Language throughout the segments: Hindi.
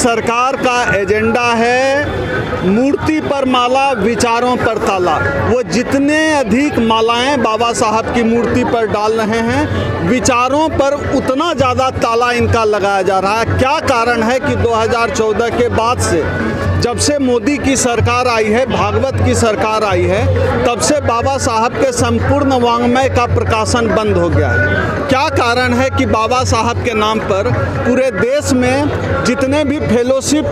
सरकार का एजेंडा है मूर्ति पर माला, विचारों पर ताला। वो जितने अधिक मालाएं बाबा साहब की मूर्ति पर डाल रहे हैं, विचारों पर उतना ज़्यादा ताला इनका लगाया जा रहा है। क्या कारण है कि 2014 के बाद से, जब से मोदी की सरकार आई है, भागवत की सरकार आई है, तब से बाबा साहब के संपूर्ण वाङ्मय का प्रकाशन बंद हो गया है। क्या कारण है कि बाबा साहब के नाम पर पूरे देश में जितने भी फेलोशिप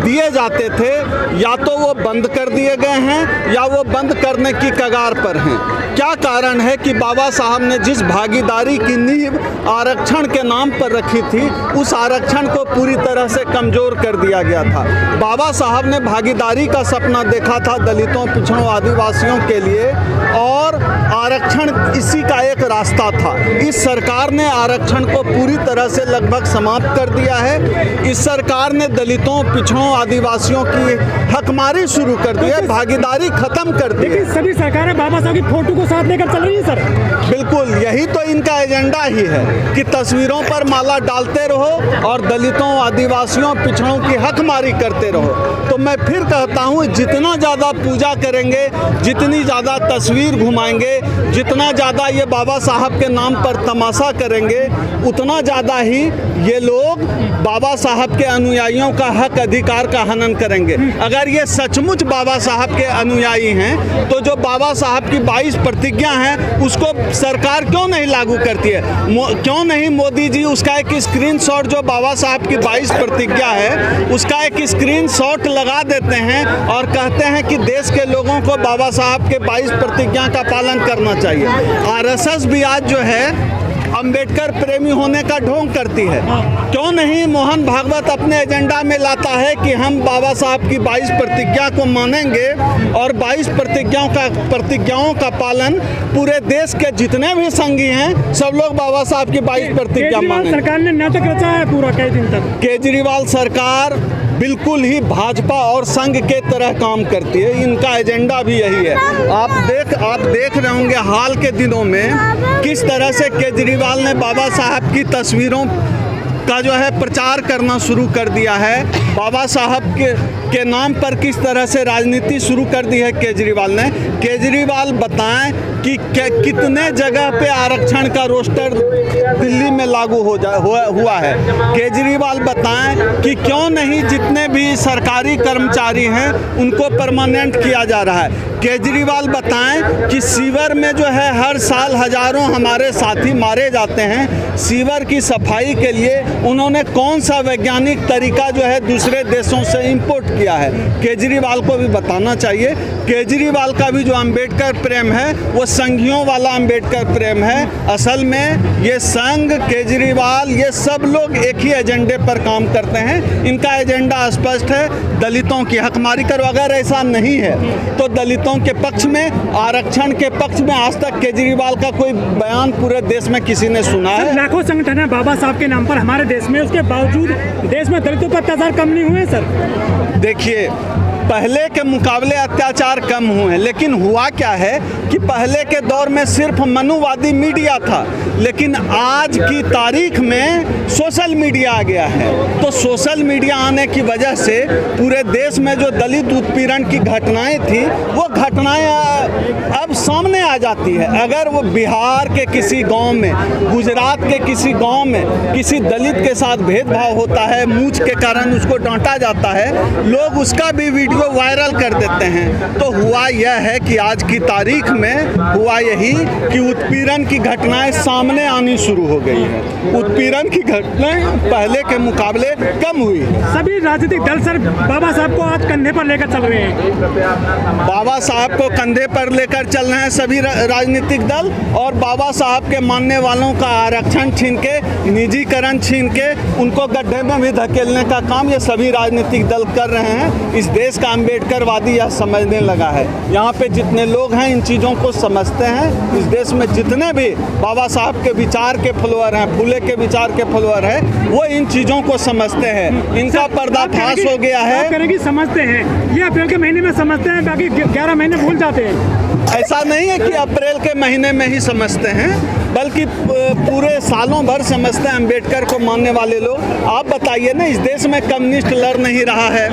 दिए जाते थे, या तो वो बंद कर दिए गए हैं या वो बंद करने की कगार पर हैं। क्या कारण है कि बाबा साहब ने जिस भागीदारी की नींव आरक्षण के नाम पर रखी थी, उस आरक्षण को पूरी तरह से कमज़ोर कर दिया गया था। बाबा साहब ने भागीदारी का सपना देखा था दलितों, पिछड़ों, आदिवासियों के लिए, और आरक्षण इसी का एक रास्ता था। इस सरकार ने आरक्षण को पूरी तरह से लगभग समाप्त कर दिया है। इस सरकार ने दलितों, पिछड़ों, आदिवासियों की हकमारी शुरू कर दी है, भागीदारी खत्म कर दी है। सभी सरकारें बाबा साहब की फोटो को साथ लेकर चल रही है सर। बिल्कुल, यही तो इनका एजेंडा ही है कि तस्वीरों पर माला डालते रहो और दलितों, आदिवासियों, पिछड़ों की हकमारी करते रहो। तो मैं फिर कहता हूँ, जितना ज़्यादा पूजा करेंगे, जितनी ज़्यादा तस्वीर घुमाएंगे, जितना ज़्यादा ये बाबा साहब के नाम पर तमाशा करेंगे, उतना ज़्यादा ही ये लोग बाबा साहब के अनुयायियों का हक अधिकार का हनन करेंगे। अगर ये सचमुच बाबा साहब के अनुयायी हैं, तो जो बाबा साहब की 22 प्रतिज्ञा हैं, उसको सरकार क्यों नहीं लागू करती है? क्यों नहीं मोदी जी उसका एक स्क्रीनशॉट, जो बाबा साहब की 22 प्रतिज्ञा है, उसका एक स्क्रीनशॉट लगा देते हैं और कहते हैं कि देश के लोगों को बाबा साहब के 22 प्रतिज्ञा का पालन करना चाहिए। आरएसएस भी आज जो है अंबेडकर प्रेमी होने का ढोंग करती है। क्यों नहीं मोहन भागवत अपने एजेंडा में लाता है कि हम बाबा साहब की 22 प्रतिज्ञा को मानेंगे और 22 प्रतिज्ञाओं का पालन पूरे देश के जितने भी संघी हैं, सब लोग बाबा साहब की 22 प्रतिज्ञा मानेंगे। सरकार ने नाटक रचा है पूरा कई दिन तक। केजरीवाल सरकार बिल्कुल ही भाजपा और संघ के तरह काम करती है। इनका एजेंडा भी यही है। आप देख रहे होंगे हाल के दिनों में किस तरह से केजरीवाल ने बाबा साहब की तस्वीरों का जो है प्रचार करना शुरू कर दिया है। बाबा साहब के नाम पर किस तरह से राजनीति शुरू कर दी है केजरीवाल ने। केजरीवाल बताएं कि कितने जगह पे आरक्षण का रोस्टर दिल्ली में लागू हुआ है। केजरीवाल बताएं कि क्यों नहीं जितने भी सरकारी कर्मचारी हैं उनको परमानेंट किया जा रहा है। केजरीवाल बताएं कि सीवर में जो है हर साल हजारों हमारे साथी मारे जाते हैं। सीवर की सफाई के लिए उन्होंने कौन सा वैज्ञानिक तरीका जो है दूसरे देशों से इंपोर्ट किया है, केजरीवाल को भी बताना चाहिए। केजरीवाल का भी जो अंबेडकर प्रेम है वो संघियों वाला अंबेडकर प्रेम है। असल में ये संघ, केजरीवाल, ये सब लोग एक ही एजेंडे पर काम करते हैं। इनका एजेंडा स्पष्ट है, दलितों की हकमारी करो। अगर ऐसा नहीं है तो दलितों के पक्ष में, आरक्षण के पक्ष में आज तक केजरीवाल का कोई बयान पूरे देश में किसी ने सुना है? लाखों संगठन है बाबा साहब के नाम पर हमारे देश में, उसके बावजूद देश में दलितों पर अत्याचार कम नहीं हुए सर? देखिए, पहले के मुकाबले अत्याचार कम हुए हैं, लेकिन हुआ क्या है कि पहले के दौर में सिर्फ मनुवादी मीडिया था, लेकिन आज की तारीख में सोशल मीडिया आ गया है। तो सोशल मीडिया आने की वजह से पूरे देश में जो दलित उत्पीड़न की घटनाएं थी, वो घटनाएं अब सामने आ जाती है। अगर वो बिहार के किसी गांव में, गुजरात के किसी गांव में किसी दलित के साथ भेदभाव होता है, मूंछ के कारण उसको डांटा जाता है, लोग उसका भी वीडियो वायरल कर देते हैं। तो हुआ यह है कि आज की तारीख में हुआ यही कि उत्पीड़न की घटनाएं सामने आनी शुरू हो गई है। उत्पीड़न की घटनाएं पहले के मुकाबले कम हुई। सभी राजनीतिक दल सर बाबा साहब को आज कंधे पर लेकर चल रहे हैं। बाबा साहब को कंधे पर लेकर चल रहे हैं सभी राजनीतिक दल, और बाबा साहब के मानने वालों का आरक्षण छीन के, निजीकरण छीन के उनको गड्ढे में भी धकेलने का काम ये सभी राजनीतिक दल कर रहे हैं। इस देश का अंबेडकरवादी यह समझने लगा है। यहाँ पे जितने लोग हैं इन चीज़ों को समझते हैं। इस देश में जितने भी बाबा साहब के विचार के फॉलोअर हैं, फुले के विचार के फॉलोअर हैं, वो इन चीज़ों को समझते हैं। इनका पर्दाफाश हो गया है। करेंगे समझते हैं, ये अप्रैल के महीने में समझते हैं, बाकी 11 महीने भूल जाते हैं। ऐसा नहीं है कि अप्रैल के महीने में ही समझते हैं। बल्कि पूरे सालों भर समझते हैं अम्बेडकर को मानने वाले लोग। आप बताइए ना, इस देश में कम्युनिस्ट लड़ नहीं रहा है,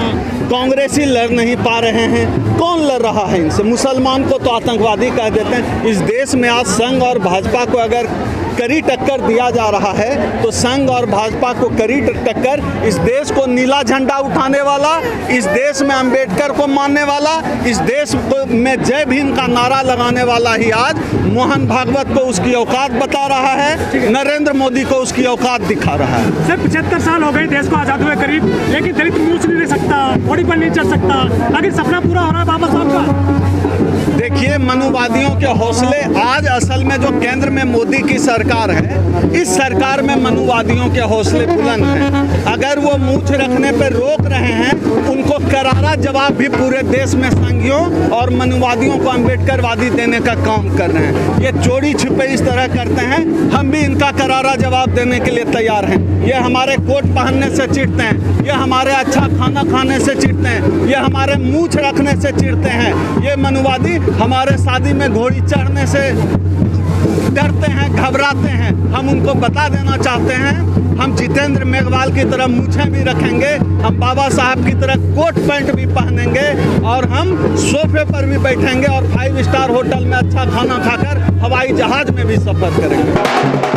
कांग्रेसी लड़ नहीं पा रहे हैं, कौन लड़ रहा है इनसे? मुसलमान को तो आतंकवादी कह देते हैं। इस देश में आज संघ और भाजपा को अगर कड़ी टक्कर दिया जा रहा है तो संघ और भाजपा को कड़ी टक्कर, इस देश को नीला झंडा उठाने वाला, इस देश में अंबेडकर को मानने वाला, इस देश में जय भीम का नारा लगाने वाला ही आज मोहन भागवत को उसकी औकात बता रहा है, नरेंद्र मोदी को उसकी औकात दिखा रहा है। सर 75 साल हो गए देश को आज़ाद हुए करीब, लेकिन दलित मूछ नहीं रह सकता, घोड़ी पर नहीं चढ़ सकता, आखिर सपना पूरा हो रहा है बाबा साहब का? देखिए, मनुवादियों के हौसले, आज असल में जो केंद्र में मोदी की सरकार है, इस सरकार में मनुवादियों के हौसले बुलंद हैं। अगर वो मूछ रखने पर रोक रहे हैं, उनको करारा जवाब भी पूरे देश में संघियों और मनुवादियों को अम्बेडकरवादी देने का काम कर रहे हैं। ये चोरी छिपे इस तरह करते हैं, हम भी इनका करारा जवाब देने के लिए तैयार हैं। ये हमारे कोट पहनने से चिढ़ते हैं, ये हमारे अच्छा खाना खाने से चिढ़ते हैं, ये हमारे मूछ रखने से चिढ़ते हैं, ये मनुवादी हमारे शादी में घोड़ी चढ़ने से डरते हैं, घबराते हैं। हम उनको बता देना चाहते हैं, हम जितेंद्र मेघवाल की तरह मूछें भी रखेंगे, हम बाबा साहब की तरह कोट पैंट भी पहनेंगे और हम सोफे पर भी बैठेंगे और 5 स्टार होटल में अच्छा खाना खाकर हवाई जहाज में भी सफर करेंगे।